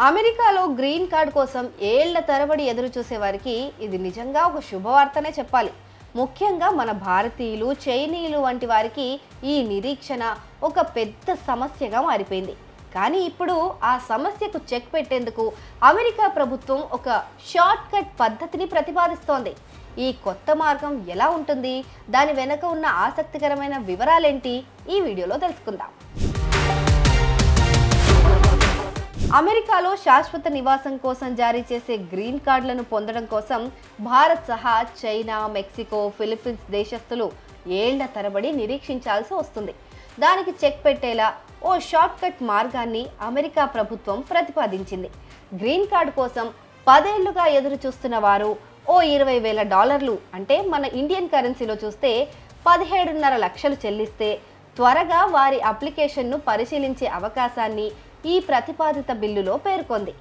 అమెరికాలో green card కోసం ఏళ్ల తరబడి ఎదురు చూసే వారికి ఇది నిజంగా ఒక శుభవార్తనే చెప్పాలి. ముఖ్యంగా మన భారతీయులు, చైనీయులు వంటి వారికి ఈ నిరీక్షణ ఒక పెద్ద సమస్యగా మారిపోయింది. కానీ ఇప్పుడు ఆ సమస్యకు చెక్ పెట్టేందుకు అమెరికా ప్రభుత్వం ఒక షార్ట్ కట్ పద్ధతిని ప్రతిపాదిస్తోంది. ఈ కొత్త మార్గం ఎలా ఉంటుంది, దాని వెనుక ఉన్న ఆసక్తికరమైన వివరాలేంటి ఈ వీడియోలో తెలుసుకుందాం. అమెరికాలో శాశ్వత నివాసం కోసం జారీ చేసే గ్రీన్ కార్డులను పొందడం కోసం భారత్ సహా చైనా, మెక్సికో, ఫిలిప్పీన్స్ దేశస్తులు ఏళ్ల తరబడి నిరీక్షించాల్సి వస్తుంది. దానికి చెక్ పెట్టేలా ఓ షార్ట్ కట్ మార్గాన్ని అమెరికా ప్రభుత్వం ప్రతిపాదించింది. గ్రీన్ కార్డు కోసం 10 ఏళ్లుగా ఎదురు చూస్తున్న వారు ఓ $20,000 అంటే మన ఇండియన్ కరెన్సీలో చూస్తే 17.5 లక్షలు చెల్లిస్తే త్వరగా వారి అప్లికేషన్ను పరిశీలించే అవకాశాన్ని ఈ ప్రతిపాదిత బిల్లులో పేర్కొంది.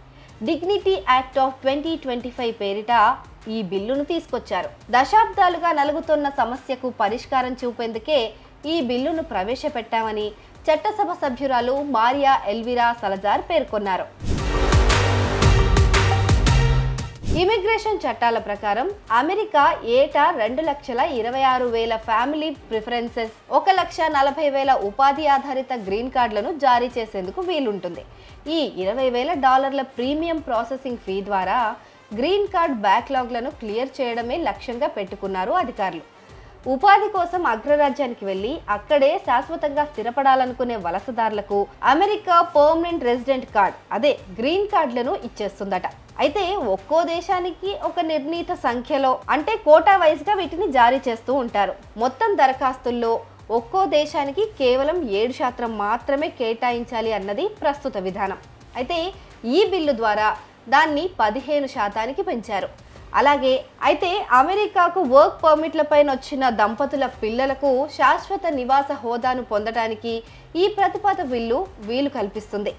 డిగ్నిటీ యాక్ట్ ఆఫ్ 2025 పేరిట ఈ బిల్లును తీసుకొచ్చారు. దశాబ్దాలుగా నలుగుతున్న సమస్యకు పరిష్కారం చూపేందుకే ఈ బిల్లును ప్రవేశపెట్టామని చట్టసభ సభ్యురాలు మారియా ఎల్విరా సలజార్ పేర్కొన్నారు. ఇమిగ్రేషన్ చట్టాల ప్రకారం అమెరికా ఏటా 2,26,000 ఫ్యామిలీ ప్రిఫరెన్సెస్, 1,40,000 ఉపాధి ఆధారిత గ్రీన్ కార్డులను జారీ చేసేందుకు వీలుంటుంది. ఈ $20,000 ప్రీమియం ప్రాసెసింగ్ ఫీ ద్వారా గ్రీన్ కార్డ్ బ్యాక్లాగ్లను క్లియర్ చేయడమే లక్ష్యంగా పెట్టుకున్నారు అధికారులు. ఉపాధి కోసం అగ్రరాజ్యానికి వెళ్లి అక్కడే శాశ్వతంగా స్థిరపడాలనుకునే వలసదారులకు అమెరికా పర్మనెంట్ రెసిడెంట్ కార్డ్, అదే గ్రీన్ కార్డులను ఇచ్చేస్తుందట. అయితే ఒక్కో దేశానికి ఒక నిర్ణీత సంఖ్యలో, అంటే కోటా వైజ్గా వీటిని జారీ చేస్తూ ఉంటారు. మొత్తం దరఖాస్తుల్లో ఒక్కో దేశానికి కేవలం 7% మాత్రమే కేటాయించాలి అన్నది ప్రస్తుత విధానం. అయితే ఈ బిల్లు ద్వారా దాన్ని 15% పెంచారు. అలాగే అయితే అమెరికాకు వర్క్ పర్మిట్లపైన వచ్చిన దంపతుల పిల్లలకు శాశ్వత నివాస హోదాను పొందడానికి ఈ ప్రతిపాదిత బిల్లు వీలు కల్పిస్తుంది.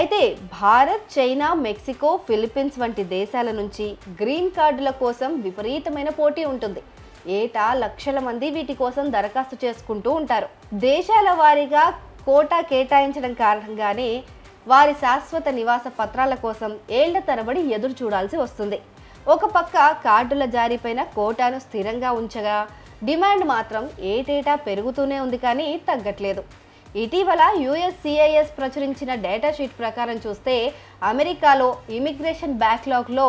అయితే భారత్, చైనా, మెక్సికో, ఫిలిప్పీన్స్ వంటి దేశాల నుంచి గ్రీన్ కార్డుల కోసం విపరీతమైన పోటీ ఉంటుంది. ఏటా లక్షల మంది వీటి కోసం దరఖాస్తు చేసుకుంటూ ఉంటారు. దేశాల వారీగా కోటా కేటాయించడం కారణంగానే వారి శాశ్వత నివాస పత్రాల కోసం ఏళ్ల తరబడి ఎదురు చూడాల్సి వస్తుంది. ఒక పక్క కార్డుల జారీపైన కోటాను స్థిరంగా ఉంచగా డిమాండ్ మాత్రం ఏటేటా పెరుగుతూనే ఉంది, కానీ తగ్గట్లేదు. ఇటీవల USCIS ప్రచురించిన డేటా షీట్ ప్రకారం చూస్తే అమెరికాలో ఇమిగ్రేషన్ బ్యాక్లాగ్లో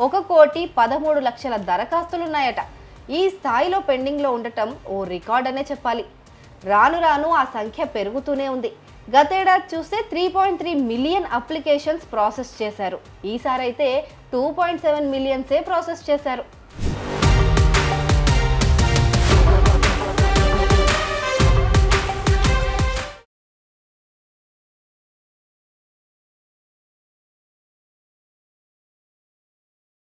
1,13,00,000 దరఖాస్తులున్నాయట. ఈ స్థాయిలో పెండింగ్లో ఉండటం ఓ రికార్డ్ అనే చెప్పాలి. రాను రాను ఆ సంఖ్య పెరుగుతూనే ఉంది. గతేడాది చూస్తే 3.3 మిలియన్ అప్లికేషన్స్ ప్రాసెస్ చేశారు. ఈసారైతే 2.7 మిలియన్సే ప్రాసెస్ చేశారు.